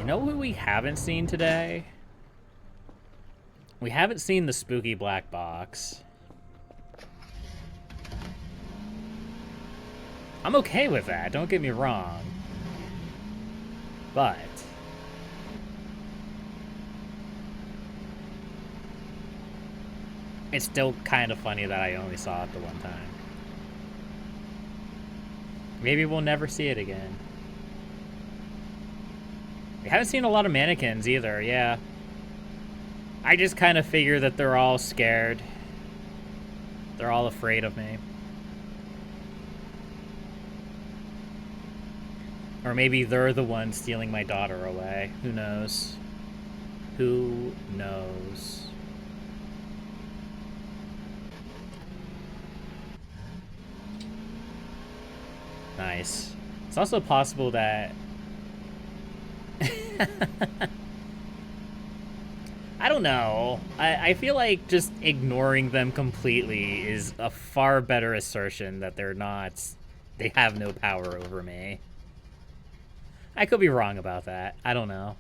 You know who we haven't seen today? We haven't seen the spooky black box. I'm okay with that, don't get me wrong. But it's still kind of funny that I only saw it the one time. Maybe we'll never see it again. We haven't seen a lot of mannequins either, yeah. I just kind of figure that they're all scared. They're all afraid of me. Or maybe they're the ones stealing my daughter away. Who knows? Who knows? Nice. It's also possible that... I don't know. I feel like just ignoring them completely is a far better assertion that they're not... They have no power over me. I could be wrong about that. I don't know.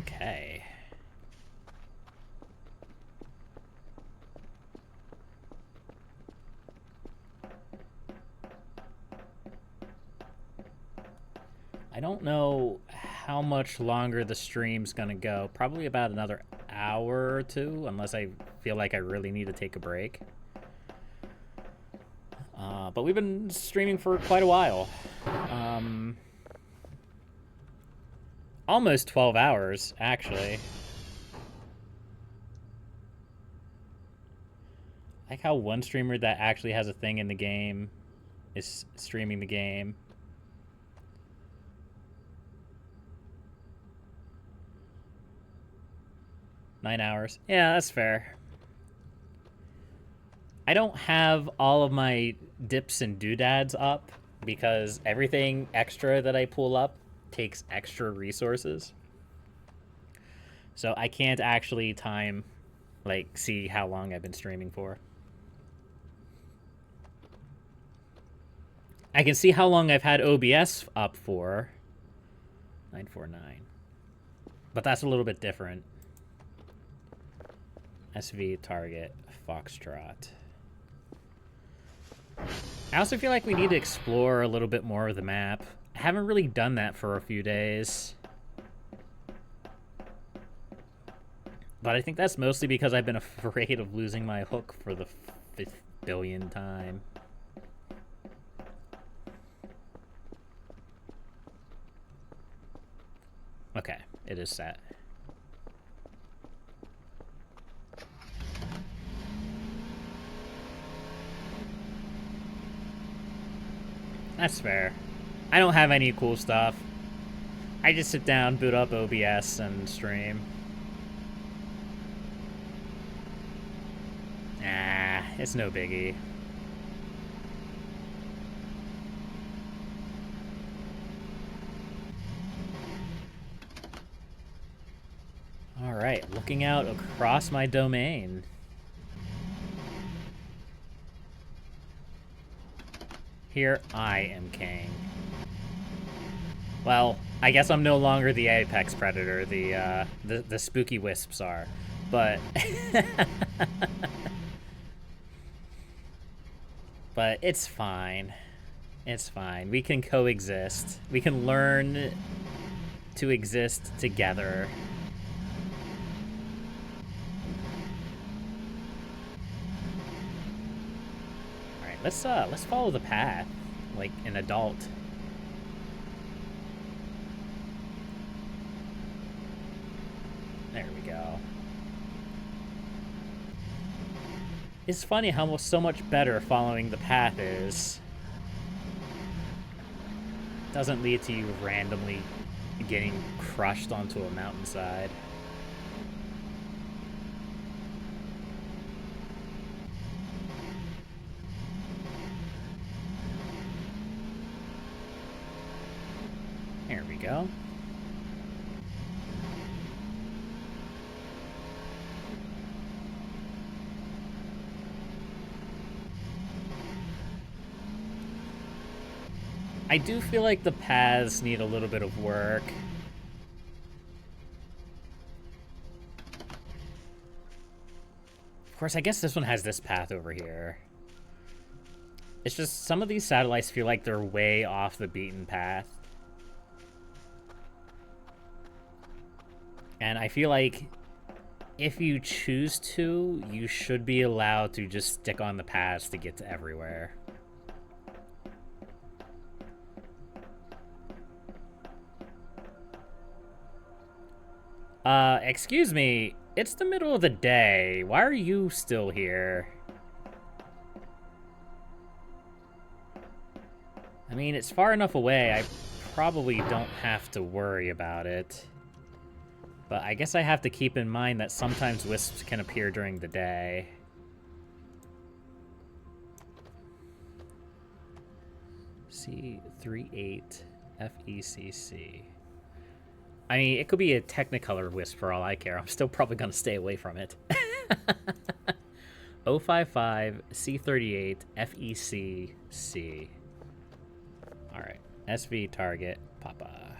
Okay. I don't know how much longer the stream's gonna go. Probably about another hour or two, unless I feel like I really need to take a break. But we've been streaming for quite a while. Almost 12 hours, actually. I like how one streamer that actually has a thing in the game is streaming the game. Nine hours. Yeah, that's fair. I don't have all of my dips and doodads up because everything extra that I pull up takes extra resources. So I can't actually time, like, see how long I've been streaming for. I can see how long I've had OBS up for. 949. But that's a little bit different. SV target Foxtrot. I also feel like we need to explore a little bit more of the map. I haven't really done that for a few days. But I think that's mostly because I've been afraid of losing my hook for the 5th billionth time. Okay, it is set. That's fair. I don't have any cool stuff. I just sit down, boot up OBS, and stream. Nah, it's no biggie. Alright, looking out across my domain. Here I am king. Well, I guess I'm no longer the apex predator. The spooky wisps are, but but it's fine. It's fine. We can coexist. We can learn to exist together. Let's follow the path, like an adult. There we go. It's funny how so much better following the path is. Doesn't lead to you randomly getting crushed onto a mountainside. There we go. I do feel like the paths need a little bit of work. Of course, I guess this one has this path over here. It's just some of these satellites feel like they're way off the beaten path. And I feel like if you choose to, you should be allowed to just stick on the paths to get to everywhere. Excuse me, it's the middle of the day. Why are you still here? I mean, it's far enough away, I probably don't have to worry about it. But I guess I have to keep in mind that sometimes wisps can appear during the day. C38 FECC. I mean, it could be a Technicolor wisp for all I care. I'm still probably going to stay away from it. 055 C38 FECC. Alright. SV target Papa.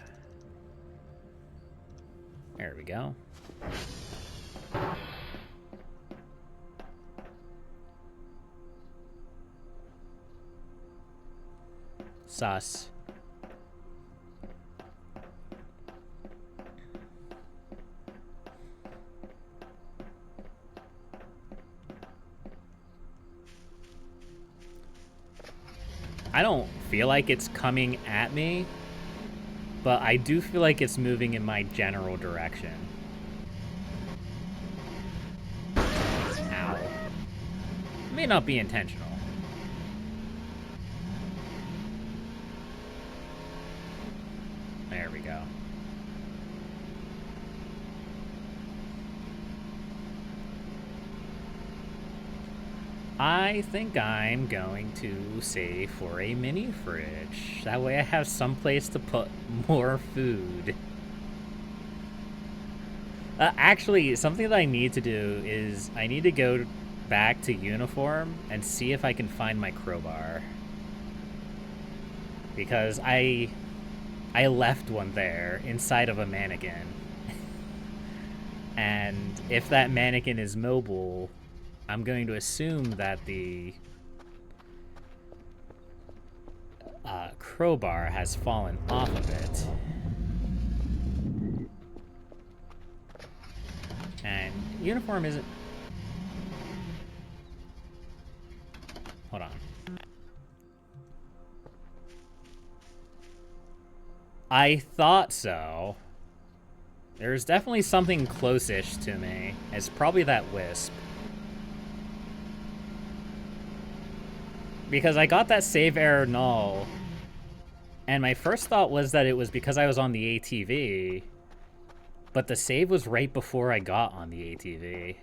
There we go. Sus. I don't feel like it's coming at me, but I do feel like it's moving in my general direction. Ow. It may not be intentional. There we go. I think I'm going to save for a mini fridge. That way I have some place to put more food. Actually, something that I need to do is I need to go back to uniform and see if I can find my crowbar. Because I left one there inside of a mannequin. And if that mannequin is mobile, I'm going to assume that the crowbar has fallen off of it. And uniform isn't... Hold on. I thought so. There's definitely something close-ish to me. It's probably that wisp. Because I got that save error null, and my first thought was that it was because I was on the ATV, but the save was right before I got on the ATV.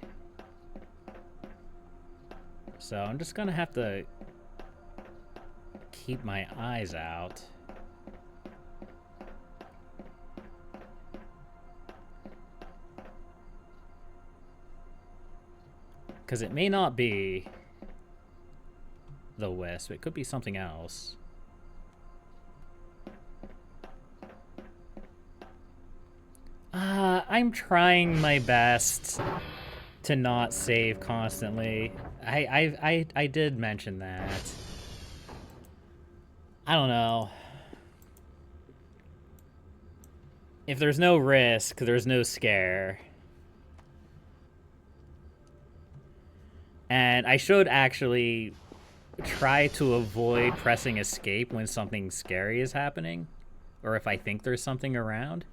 So I'm just gonna have to keep my eyes out. Because it may not be the wisp. It could be something else. I'm trying my best to not save constantly. I did mention that. I don't know. If there's no risk, there's no scare. And I should actually try to avoid pressing escape when something scary is happening, or if I think there's something around,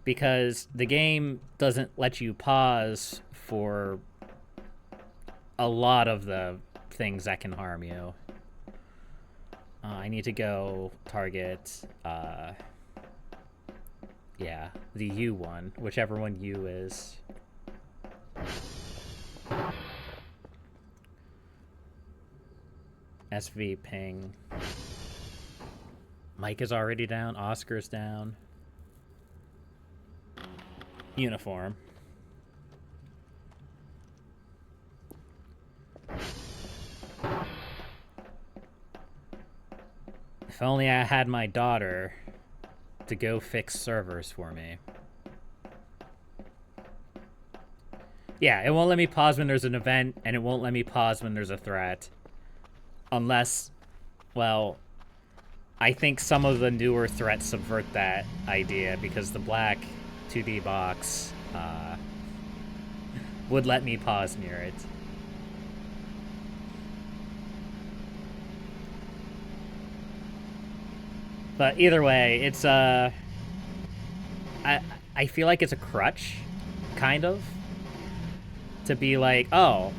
because the game doesn't let you pause for a lot of the things that can harm you. I need to go target, yeah, the U one, whichever one U is. SV ping. Mike is already down. Oscar's down. Uniform. If only I had my daughter to go fix servers for me. Yeah, it won't let me pause when there's an event, and it won't let me pause when there's a threat. Unless, well, I think some of the newer threats subvert that idea, because the black 2D box would let me pause near it. But either way, it's I feel like it's a crutch, kind of, to be like, oh,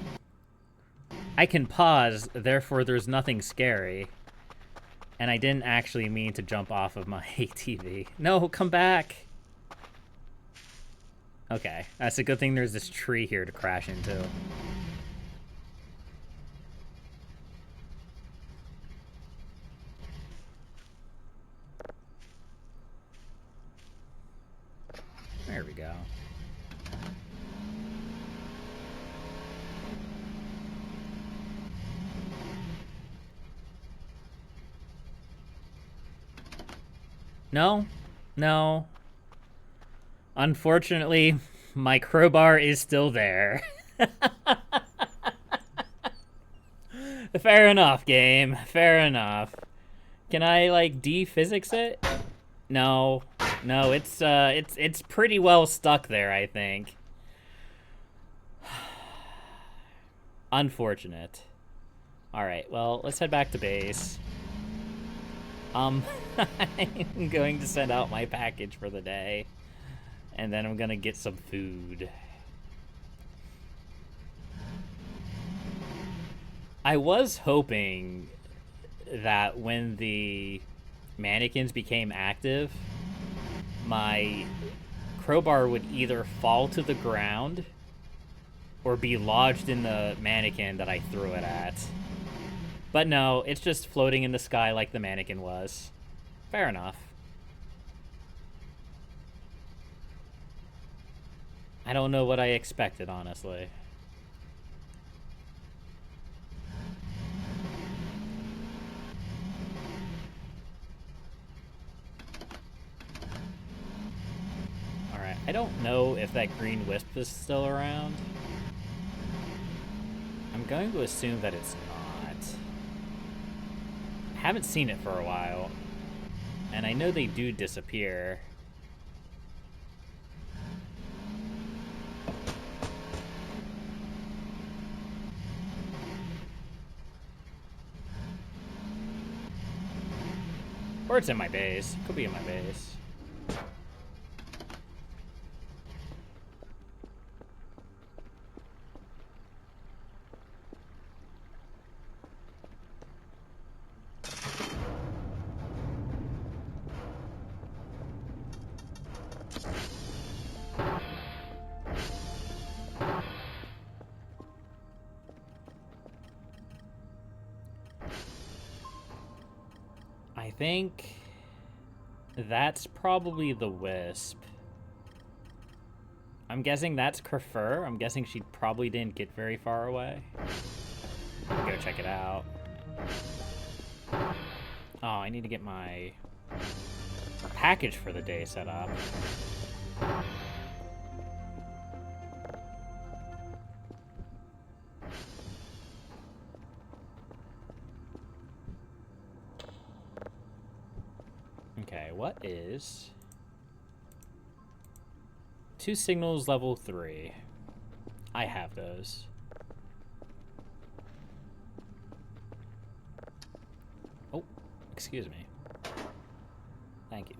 I can pause, therefore there's nothing scary. And I didn't actually mean to jump off of my TV. No, come back! Okay, that's a good thing there's this tree here to crash into. There we go. No, no. Unfortunately, my crowbar is still there. Fair enough, game. Fair enough. Can I, like, de-physics it? No. No, it's pretty well stuck there, I think. Unfortunate. Alright, well, let's head back to base. I'm going to send out my package for the day. And then I'm gonna get some food. I was hoping that when the mannequins became active, my crowbar would either fall to the ground or be lodged in the mannequin that I threw it at. But no, it's just floating in the sky like the mannequin was. Fair enough. I don't know what I expected, honestly. Alright, I don't know if that green wisp is still around. I'm going to assume that it's not. I haven't seen it for a while. And I know they do disappear. Or it's in my base. Could be in my base. I think that's probably the wisp. I'm guessing that's Kerfur. I'm guessing she probably didn't get very far away. Go check it out. Oh, I need to get my package for the day set up. Okay, what is 2 signals level 3? I have those. Oh, excuse me. Thank you.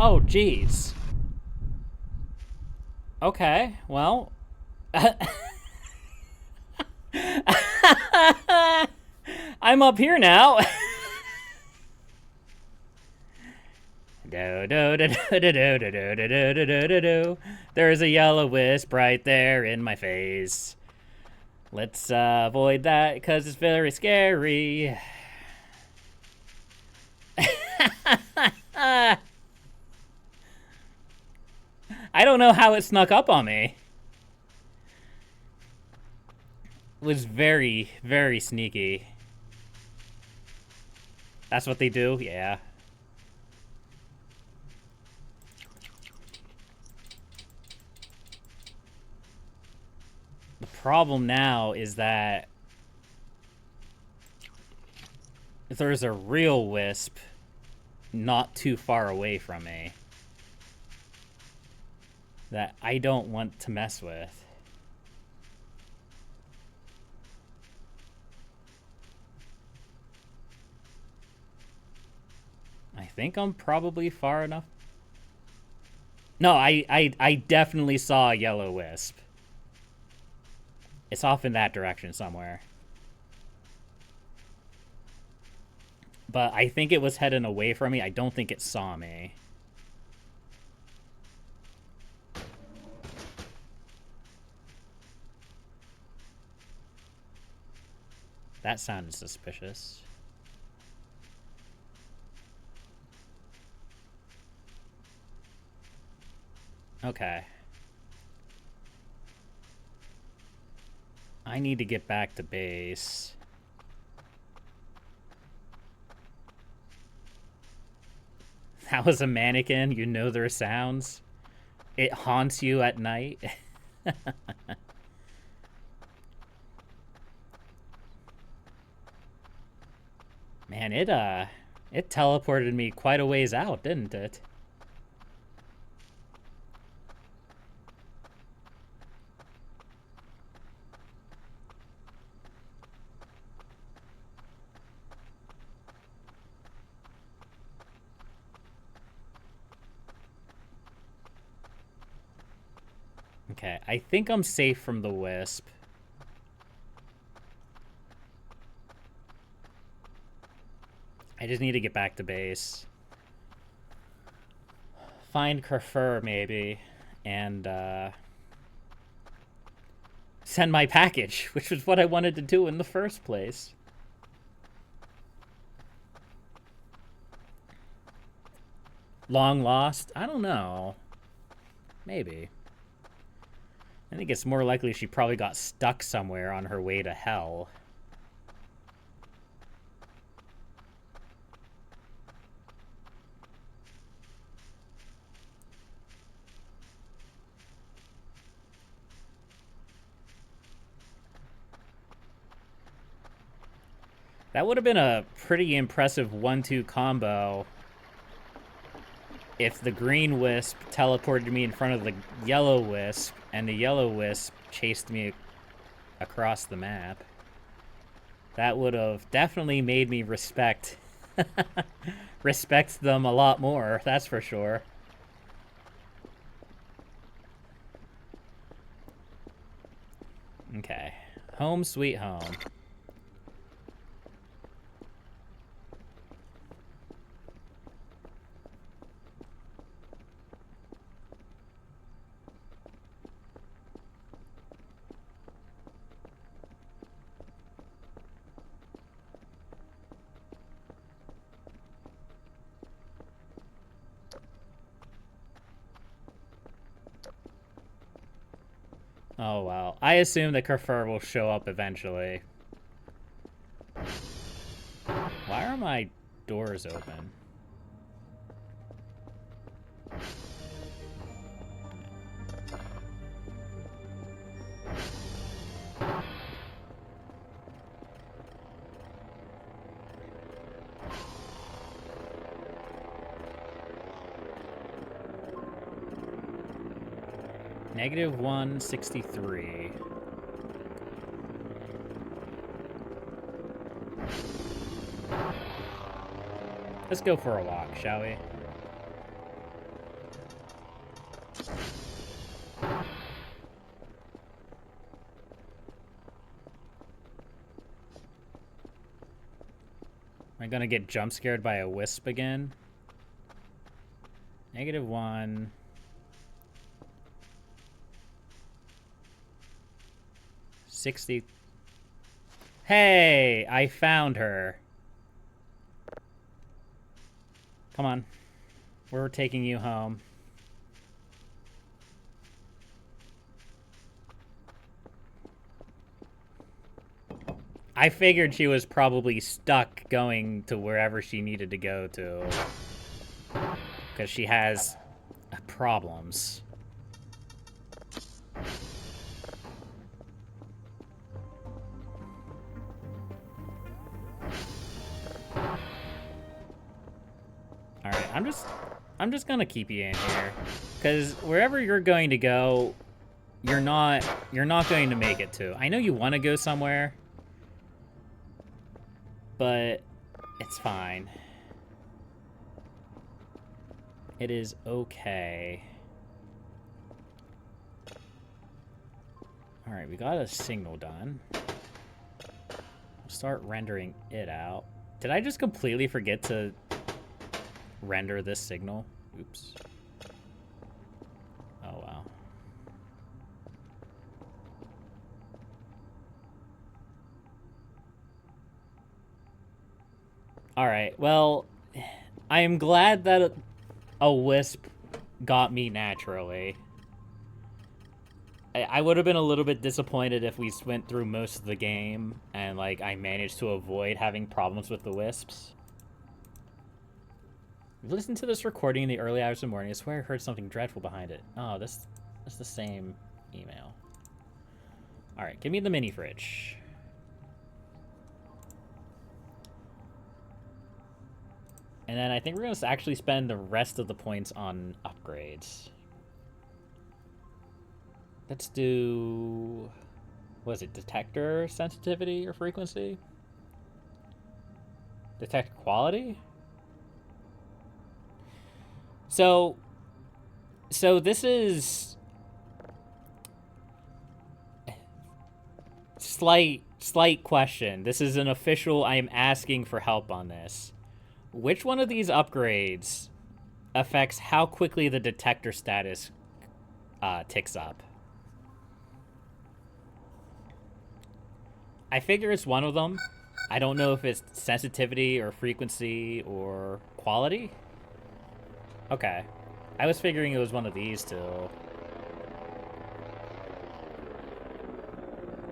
Oh, jeez. Okay, well... I'm up here now. Do, do, do, do, do, do, do, do, do, do, do, do. There's a yellow wisp right there in my face. Let's avoid that because it's very scary. I don't know how it snuck up on me. It was very, very sneaky. That's what they do? Yeah. The problem now is that if there's a real wisp not too far away from me that I don't want to mess with. I think I'm probably far enough. No, I definitely saw a yellow wisp. It's off in that direction somewhere. But I think it was heading away from me. I don't think it saw me. That sounded suspicious. Okay. I need to get back to base. That was a mannequin. You know their sounds. It haunts you at night. Man, it teleported me quite a ways out, didn't it? Okay, I think I'm safe from the wisp. I just need to get back to base. Find Kerfur, maybe, and send my package, which was what I wanted to do in the first place. Long lost? I don't know. Maybe. I think it's more likely she probably got stuck somewhere on her way to hell. That would have been a pretty impressive 1-2 combo if the green wisp teleported me in front of the yellow wisp, and the yellow wisp chased me across the map. That would have definitely made me respect them a lot more, that's for sure. Okay. Home sweet home. Oh, well. I assume the Kerfur will show up eventually. Why are my doors open? Negative 163. Let's go for a walk, shall we? gonna get jump scared by a wisp again. -1. $60. Hey, I found her. Come on. We're taking you home. I figured she was probably stuck going to wherever she needed to go to. Because she has problems. Alright, I'm just gonna keep you in here. Because wherever you're going to go, you're not going to make it to. I know you want to go somewhere, but it's fine. It is okay. Alright, we got a signal done. We'll start rendering it out. Did I just completely forget to render this signal? Oops. Oh, wow. Alright, well, I am glad that a wisp got me naturally. I would have been a little bit disappointed if we went through most of the game and, like, I managed to avoid having problems with the wisps. Listen to this recording in the early hours of the morning. I swear I heard something dreadful behind it. Oh, that's the same email. Alright, give me the mini fridge. And then I think we're going to actually spend the rest of the points on upgrades. Let's do... what is it? Detector sensitivity or frequency? Detect quality? So this is... Slight question. This is an official... I am asking for help on this. Which one of these upgrades affects how quickly the detector status ticks up? I figure it's one of them. I don't know if it's sensitivity or frequency or quality. Okay. I was figuring it was one of these two.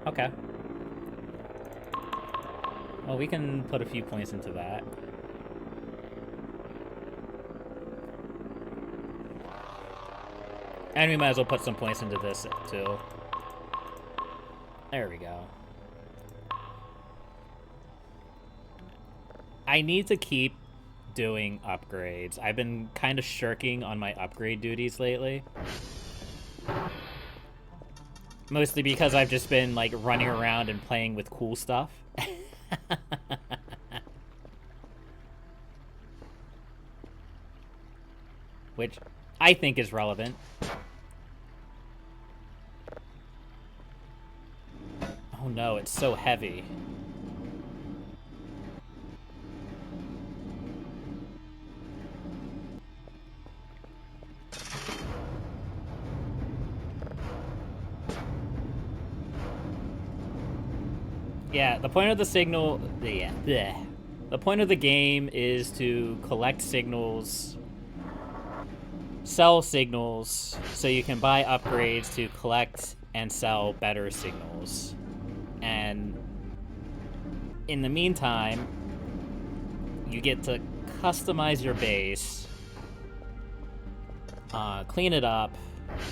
Okay. Well, we can put a few points into that. And we might as well put some points into this, too. There we go. I need to keep doing upgrades. I've been kind of shirking on my upgrade duties lately. Mostly because I've just been, like, running around and playing with cool stuff. Which I think is relevant. Oh no, it's so heavy. Yeah, the point of the signal... The point of the game is to collect signals, sell signals, so you can buy upgrades to collect and sell better signals. And in the meantime, you get to customize your base, clean it up,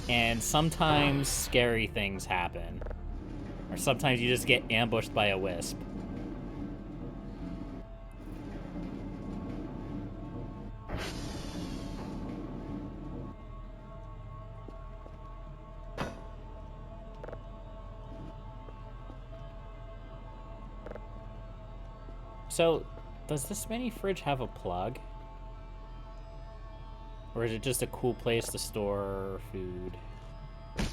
and sometimes scary things happen. Or sometimes you just get ambushed by a wisp. So, does this mini fridge have a plug? Or is it just a cool place to store food? I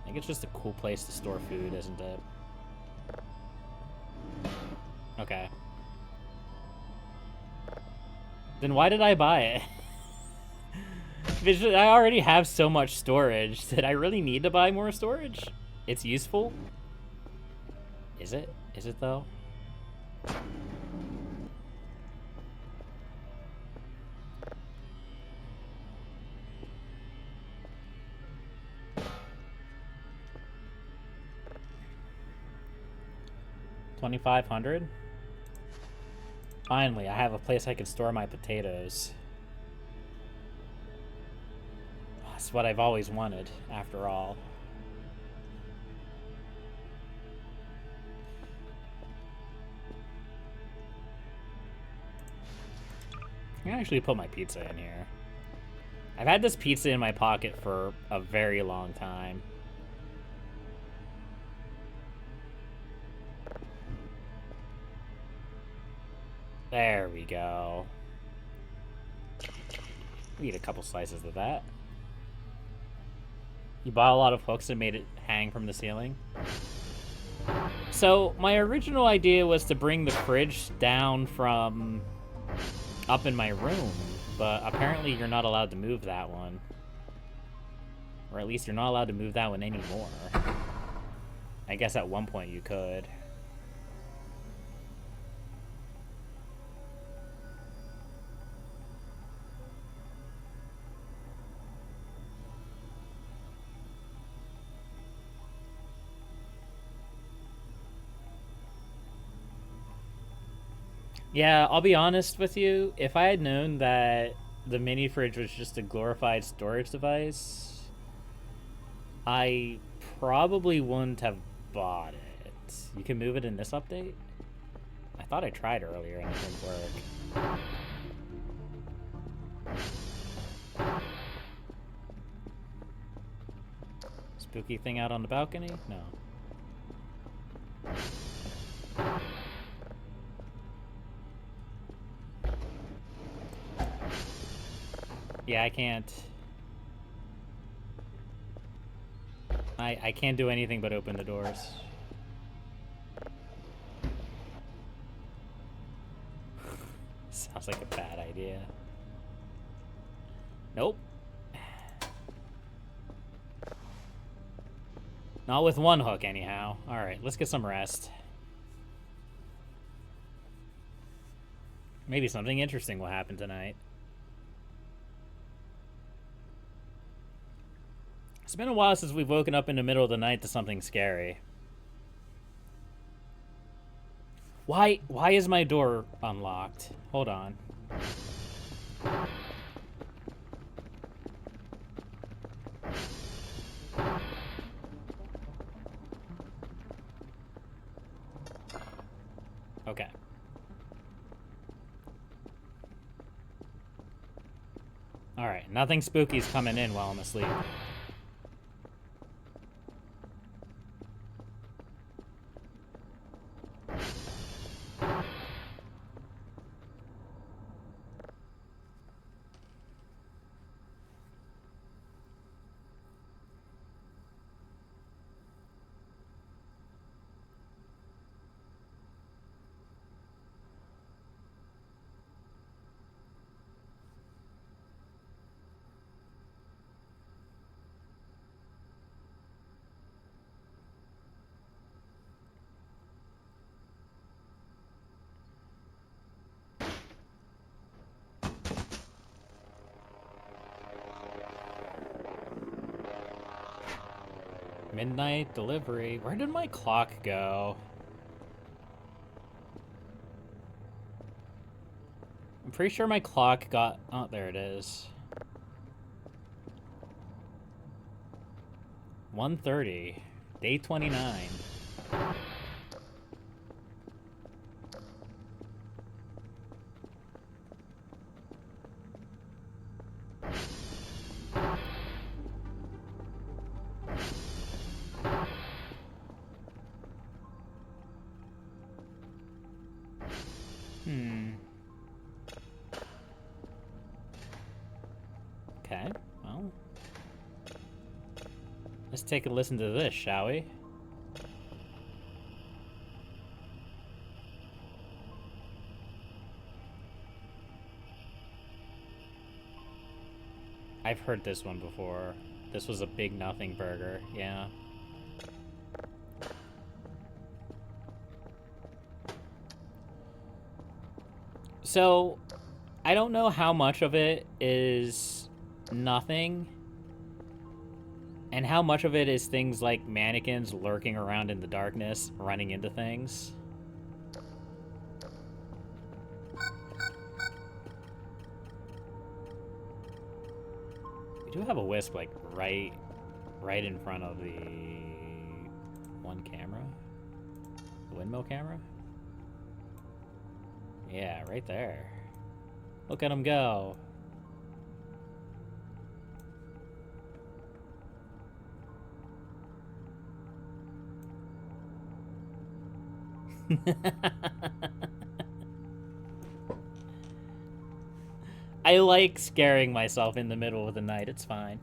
think it's just a cool place to store food, isn't it? Okay. Then why did I buy it? I already have so much storage. Did I really need to buy more storage? It's useful? Is it? Is it though? $2,500? Finally, I have a place I can store my potatoes. That's what I've always wanted, after all. I can actually put my pizza in here. I've had this pizza in my pocket for a very long time. There we go. Eat a couple slices of that. You bought a lot of hooks and made it hang from the ceiling? So, my original idea was to bring the fridge down from up in my room, but apparently you're not allowed to move that one. Or at least you're not allowed to move that one anymore. I guess at one point you could. Yeah, I'll be honest with you. If I had known that the mini fridge was just a glorified storage device, I probably wouldn't have bought it. You can move it in this update? I thought I tried earlier and it didn't work. Spooky thing out on the balcony? No. Yeah, I can't. I can't do anything but open the doors. Sounds like a bad idea. Nope. Not with one hook, anyhow. Alright, let's get some rest. Maybe something interesting will happen tonight. It's been a while since we've woken up in the middle of the night to something scary. Why is my door unlocked? Hold on. Okay. Alright, nothing spooky's coming in while I'm asleep. Midnight delivery. Where did my clock go? I'm pretty sure my clock got... Oh, there it is. 1:30. Day 29. Okay, well. Let's take a listen to this, shall we? I've heard this one before. This was a big nothing burger, yeah. So, I don't know how much of it is nothing, and how much of it is things like mannequins lurking around in the darkness, running into things. We do have a wisp, like, right in front of the one camera. The windmill camera? Yeah, right there. Look at him go. I like scaring myself in the middle of the night. It's fine.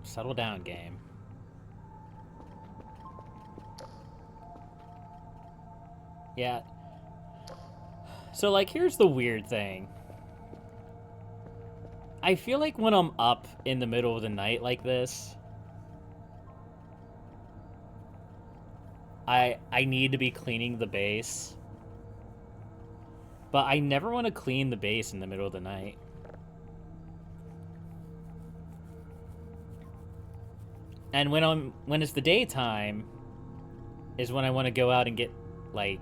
Settle down, game. Yeah. So, like, here's the weird thing. I feel like when I'm up in the middle of the night like this, I need to be cleaning the base. But I never want to clean the base in the middle of the night. And when it's the daytime is when I want to go out and get like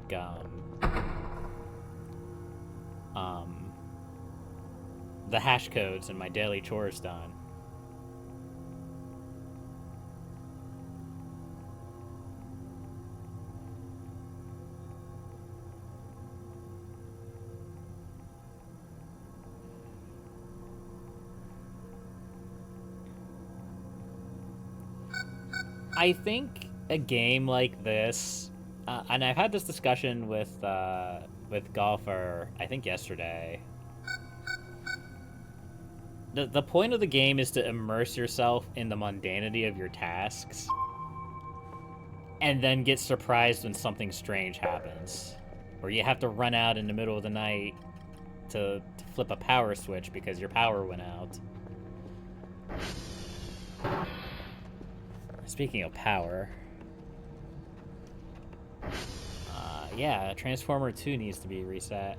the hash codes and my daily chores done. I think a game like this, and I've had this discussion with Golfer, I think yesterday. The point of the game is to immerse yourself in the mundanity of your tasks, and then get surprised when something strange happens, or you have to run out in the middle of the night to flip a power switch because your power went out. Speaking of power, yeah, Transformer 2 needs to be reset.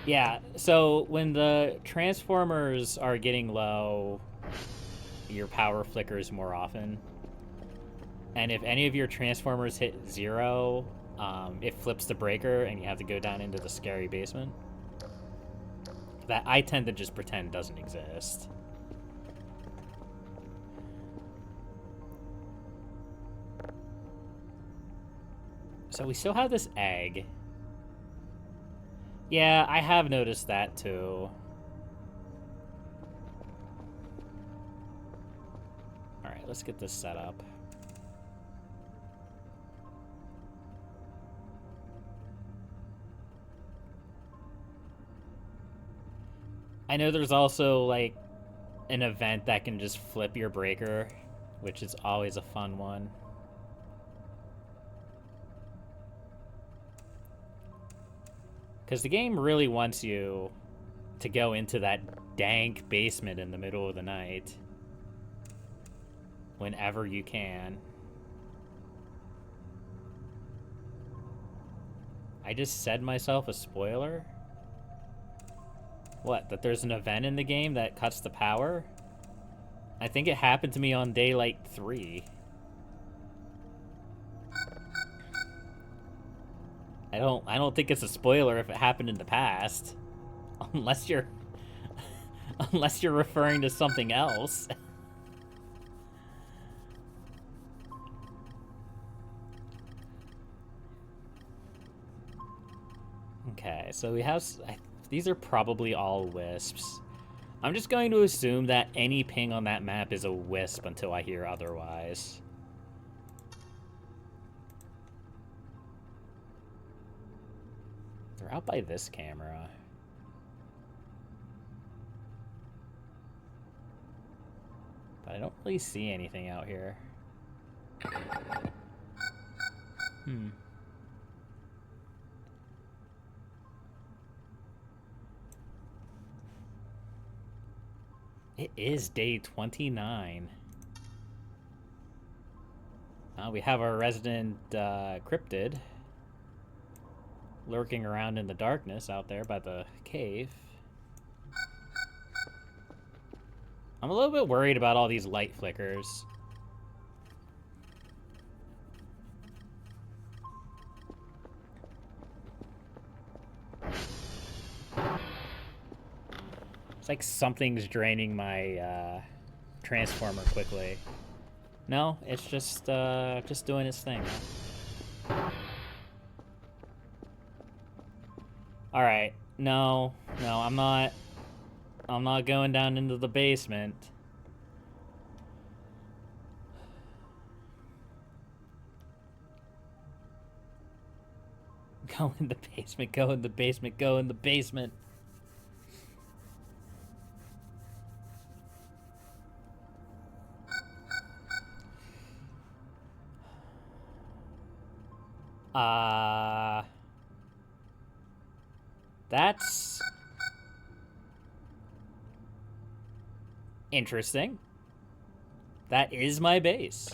Yeah, so when the Transformers are getting low, your power flickers more often. And if any of your Transformers hit 0, it flips the breaker and you have to go down into the scary basement. That I tend to just pretend doesn't exist. So we still have this egg. Yeah, I have noticed that too. Alright, let's get this set up. I know there's also, like, an event that can just flip your breaker, which is always a fun one. Because the game really wants you to go into that dank basement in the middle of the night whenever you can. I just said myself a spoiler? What, that there's an event in the game that cuts the power? I think it happened to me on day, like, 3. I don't think it's a spoiler if it happened in the past. Unless you're... unless you're referring to something else. Okay, so we have... these are probably all wisps. I'm just going to assume that any ping on that map is a wisp until I hear otherwise. They're out by this camera. But I don't really see anything out here. It is day 29. We have our resident cryptid lurking around in the darkness out there by the cave. I'm a little bit worried about all these light flickers. It's like something's draining my transformer quickly. No, it's just doing its thing. All right. No, I'm not going down into the basement. Go in the basement, go in the basement, go in the basement. That's interesting. That is my base.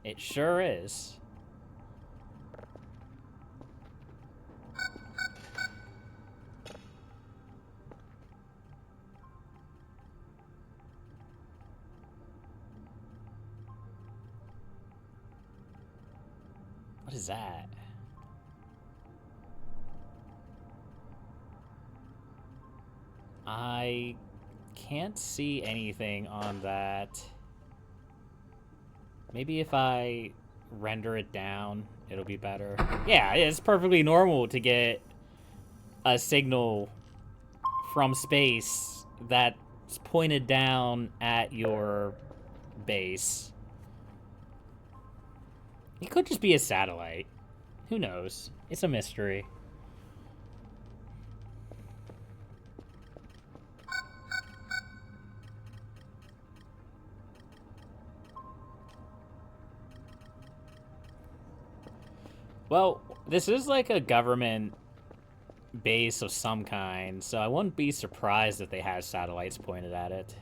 It sure is. What is that? I can't see anything on that. Maybe if I render it down, it'll be better. Yeah, it's perfectly normal to get a signal from space that's pointed down at your base. It could just be a satellite. Who knows? It's a mystery. Well, this is like a government base of some kind, so I wouldn't be surprised if they had satellites pointed at it.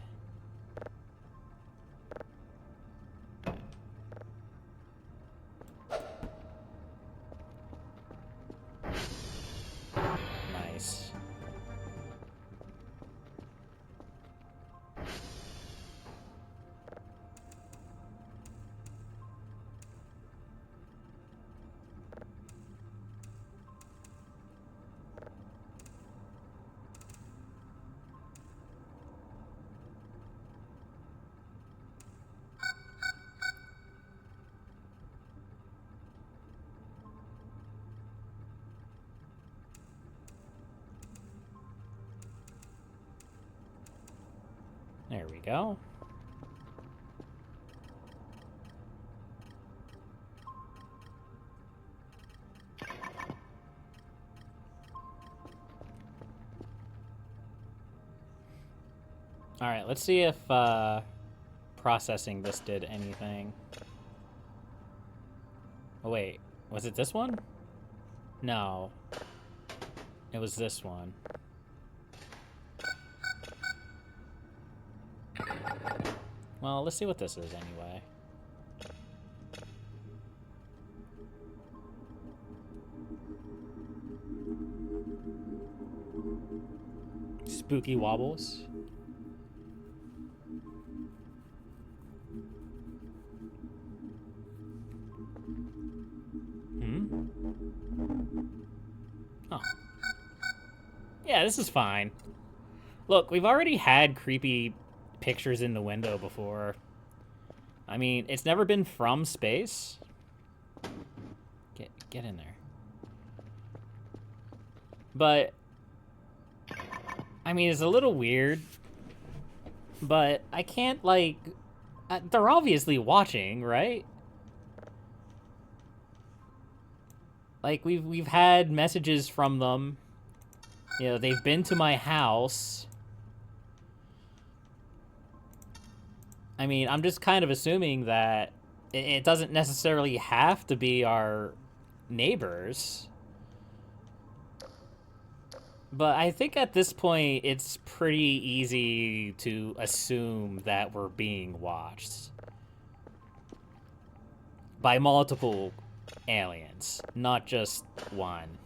Nice. There we go. All right, let's see if processing this did anything. Oh, wait. Was it this one? No. It was this one. Well, let's see what this is anyway. Spooky wobbles. Oh. Yeah, this is fine. Look, we've already had creepy pictures in the window before. I mean, it's never been from space. Get in there. But I mean, it's a little weird, but I can't, like, they're obviously watching, right? Like, we've had messages from them. You know, they've been to my house. I mean, I'm just kind of assuming that it doesn't necessarily have to be our neighbors. But I think at this point, it's pretty easy to assume that we're being watched by multiple aliens, not just one.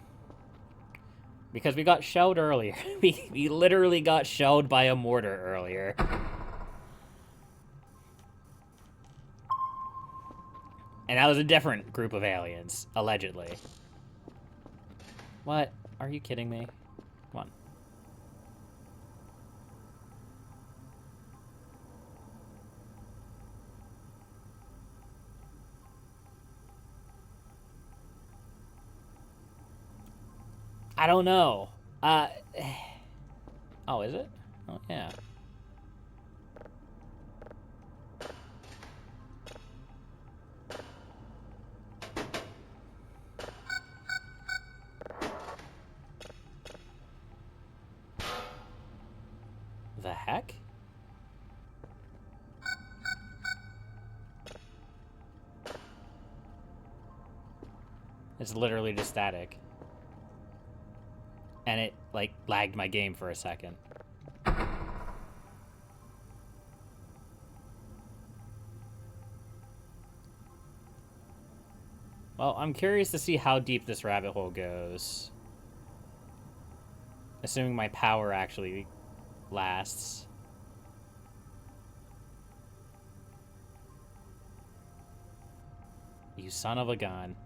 Because we got shelled earlier. we literally got shelled by a mortar earlier. And that was a different group of aliens, allegedly. What? Are you kidding me? Come on. I don't know. Oh, is it? Oh, yeah. The heck? It's literally just static. And it, like, lagged my game for a second. Well, I'm curious to see how deep this rabbit hole goes. Assuming my power actually lasts. You son of a gun.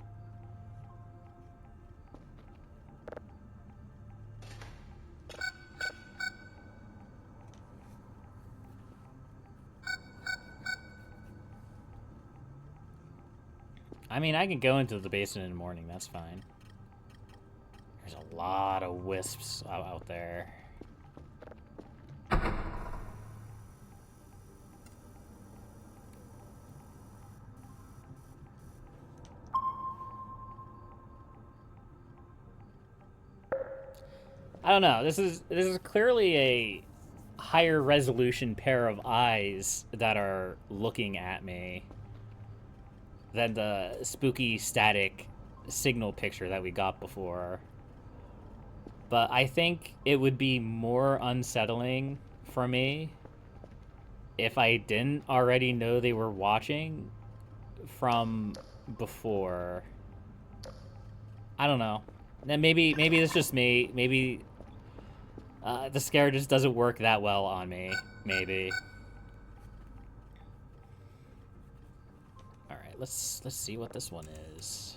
I mean, I can go into the basement in the morning, that's fine. There's a lot of wisps out there. I don't know. This is clearly a higher resolution pair of eyes that are looking at me than the spooky static signal picture that we got before. But I think it would be more unsettling for me if I didn't already know they were watching from before. I don't know. Then maybe it's just me. Maybe the scare just doesn't work that well on me. Maybe. All right, let's see what this one is.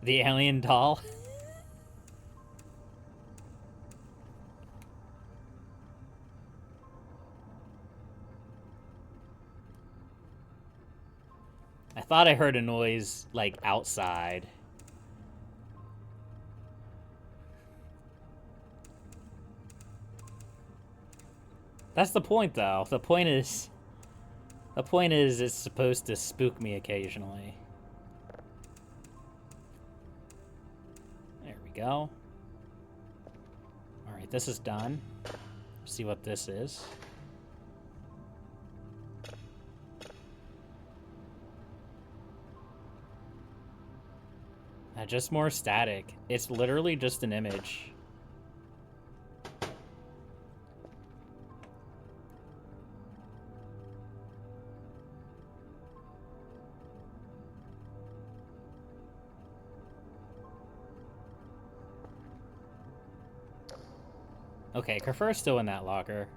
The alien doll. I thought I heard a noise, like, outside. That's the point, though. The point is it's supposed to spook me occasionally. There we go. Alright, this is done. See what this is. Just more static. It's literally just an image. Okay, Kerfer's still in that locker.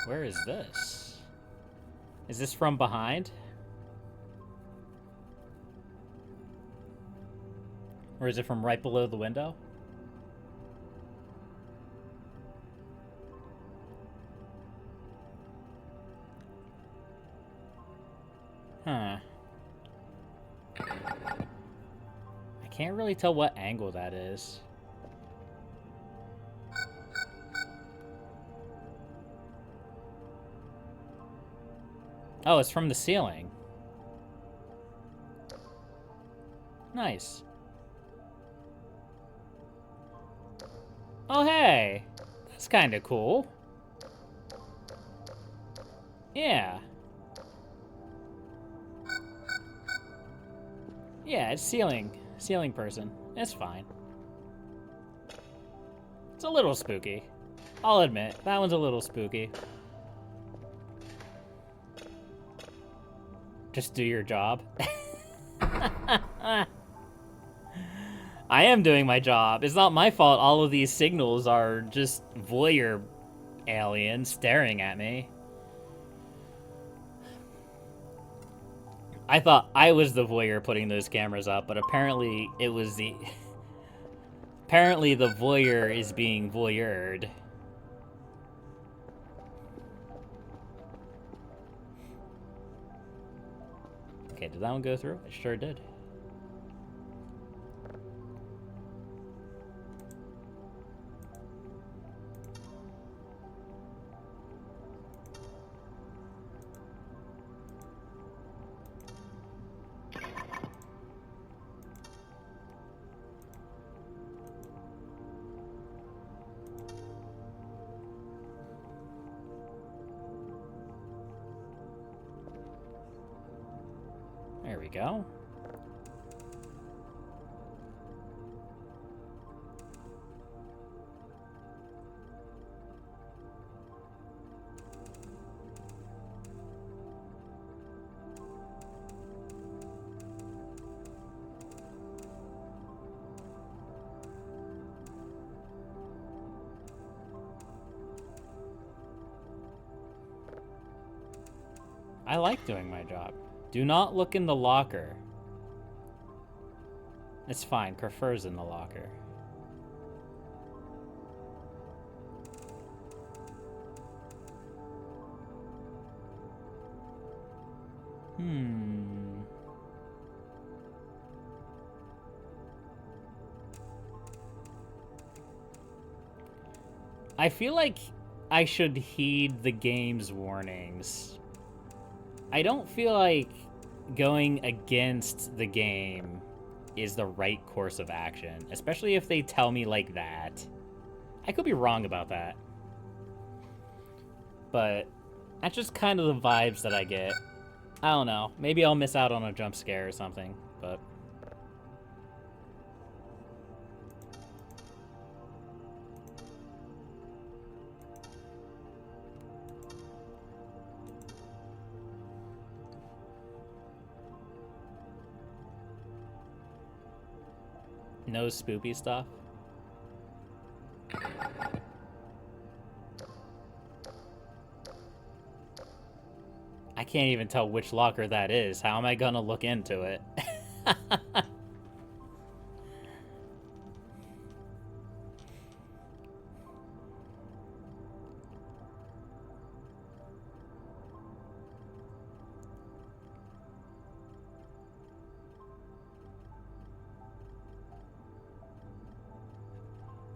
Where is this? Is this from behind? Or is it from right below the window? Huh. I can't really tell what angle that is. Oh, it's from the ceiling. Nice. Oh, hey. That's kind of cool. Yeah. Yeah, it's ceiling person. It's fine. It's a little spooky. I'll admit, that one's a little spooky. Just do your job. I am doing my job. It's not my fault all of these signals are just voyeur aliens staring at me. I thought I was the voyeur putting those cameras up, but apparently it was the... Apparently the voyeur is being voyeured. Okay, did that one go through? It sure did. There we go. I like doing my job. Do not look in the locker. It's fine. Kerfer's in the locker. I feel like I should heed the game's warnings. I don't feel like going against the game is the right course of action, especially if they tell me like that. I could be wrong about that. But that's just kind of the vibes that I get. I don't know. Maybe I'll miss out on a jump scare or something, but... No spoopy stuff? I can't even tell which locker that is. How am I gonna look into it?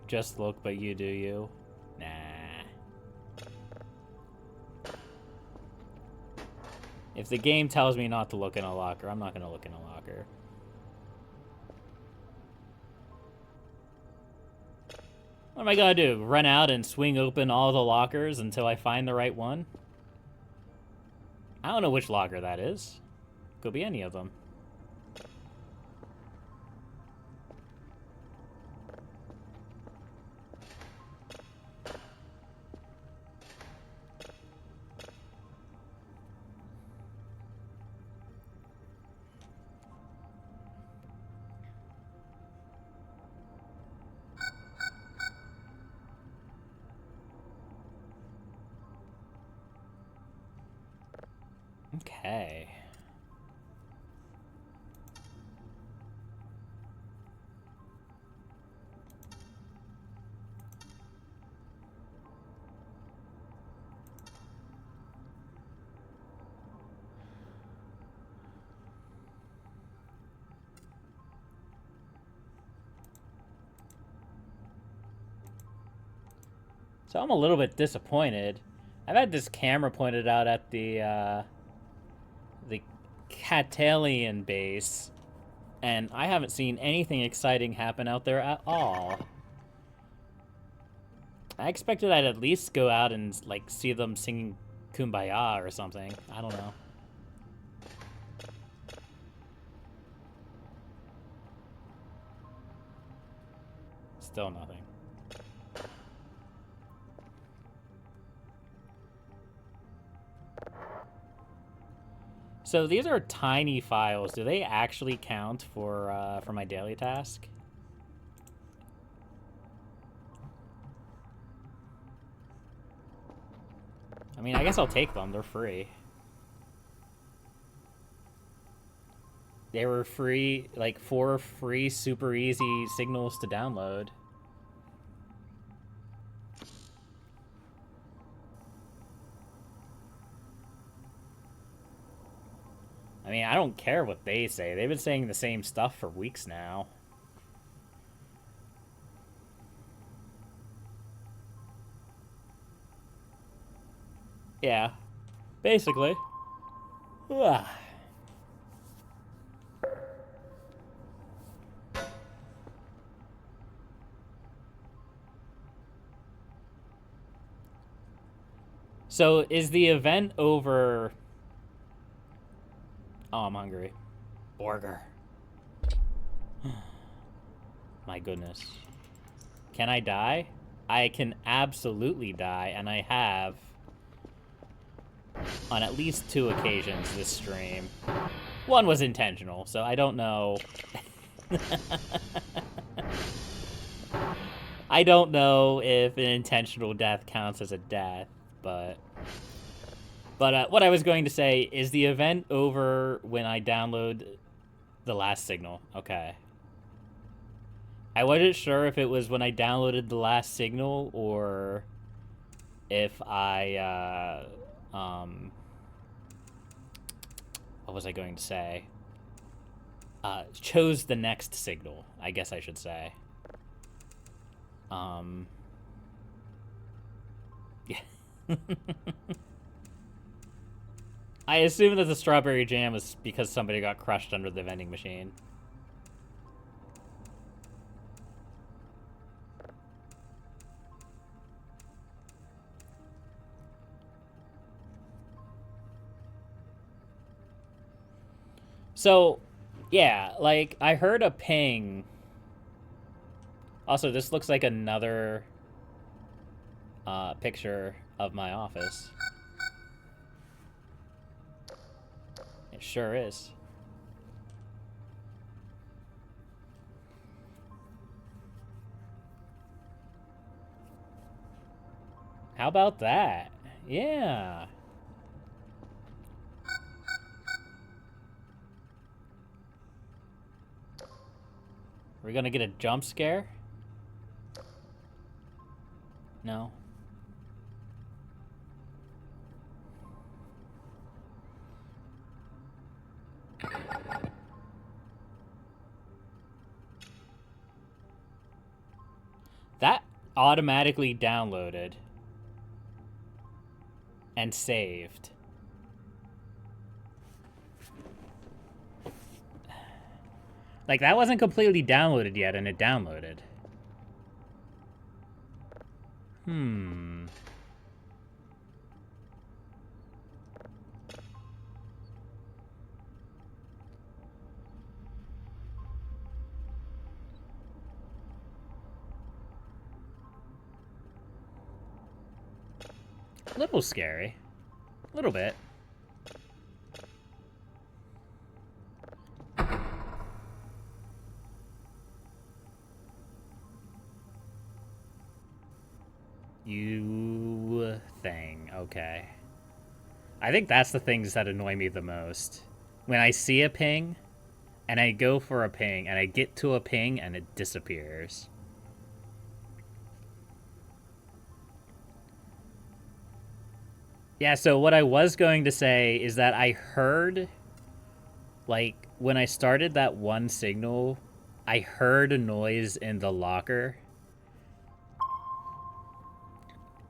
Just look, but you do you. Nah. If the game tells me not to look in a locker, I'm not gonna look in a locker. What am I gonna do? Run out and swing open all the lockers until I find the right one? I don't know which locker that is. Could be any of them. Okay. So I'm a little bit disappointed. I've had this camera pointed out at the Catalian base, and I haven't seen anything exciting happen out there at all. I expected I'd at least go out and, like, see them singing Kumbaya or something. I don't know. Still nothing. So these are tiny files. Do they actually count for my daily task? I mean, I guess I'll take them. They're free. They were free, like 4 free, super easy signals to download. I mean, I don't care what they say. They've been saying the same stuff for weeks now. Yeah, basically. Ugh. So, is the event over? Oh, I'm hungry. Burger. My goodness. Can I die? I can absolutely die, and I have on at least 2 occasions this stream. One was intentional, so I don't know. I don't know if an intentional death counts as a death, but what I was going to say is the event over when I download the last signal. Okay. I wasn't sure if it was when I downloaded the last signal or if I, what was I going to say? Chose the next signal, I guess I should say. Yeah. I assume that the strawberry jam is because somebody got crushed under the vending machine. So, yeah, like, I heard a ping. Also, this looks like another picture of my office. It sure is. How about that? Yeah. We're gonna get a jump scare? No. That automatically downloaded and saved. Like, that wasn't completely downloaded yet, and it downloaded. A little scary. A little bit. You thing. Okay. I think that's the things that annoy me the most. When I see a ping, and I go for a ping, and I get to a ping, and it disappears. Yeah, so what I was going to say is that I heard, like, when I started that one signal, I heard a noise in the locker.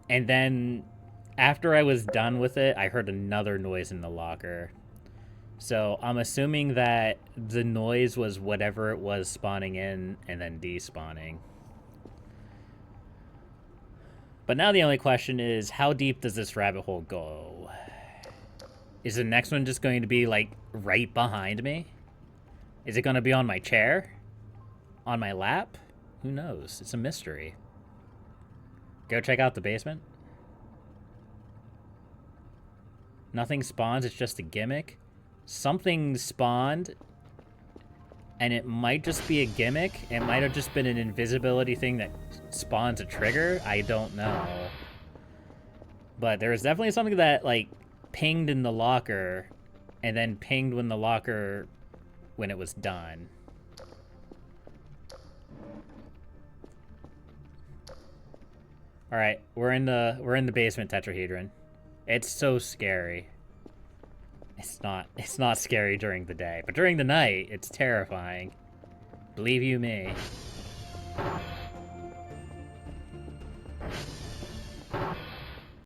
And then after I was done with it, I heard another noise in the locker. So I'm assuming that the noise was whatever it was spawning in and then despawning. But now the only question is, how deep does this rabbit hole go? Is the next one just going to be, like, right behind me? Is it going to be on my chair? On my lap? Who knows? It's a mystery. Go check out the basement. Nothing spawns, it's just a gimmick. Something spawned, and it might just be a gimmick. It might have just been an invisibility thing that spawns a trigger. I don't know. But there was definitely something that, like, pinged in the locker, and then pinged when the locker, when it was done. All right, we're in the basement tetrahedron. It's so scary. It's not scary during the day, but during the night, it's terrifying. Believe you me.